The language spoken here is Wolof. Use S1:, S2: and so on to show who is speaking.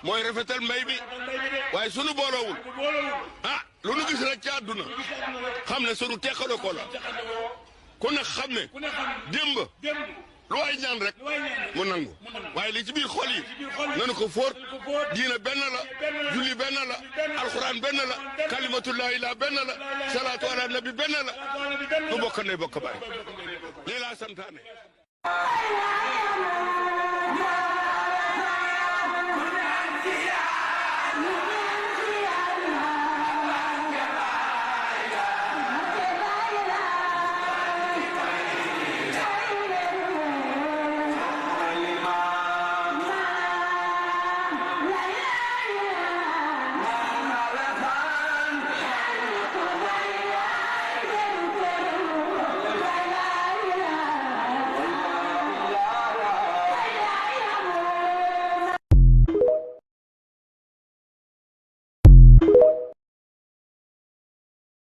S1: mooy rafetal mbay bi waaye sunu booloowul ah lu nu gis rek ci àdduna xam ne sunu teqaloo ko la ku ne xam ne démb lu waay ñaan rek mu nangu waaye li ci biir xol yi nanu ko fóot diina benn la julli benn la alxuraan benn la kalimatu laa ilaaha benn la salaatu ala nabi benn la nu bokk ne bokk baay lii laa santaane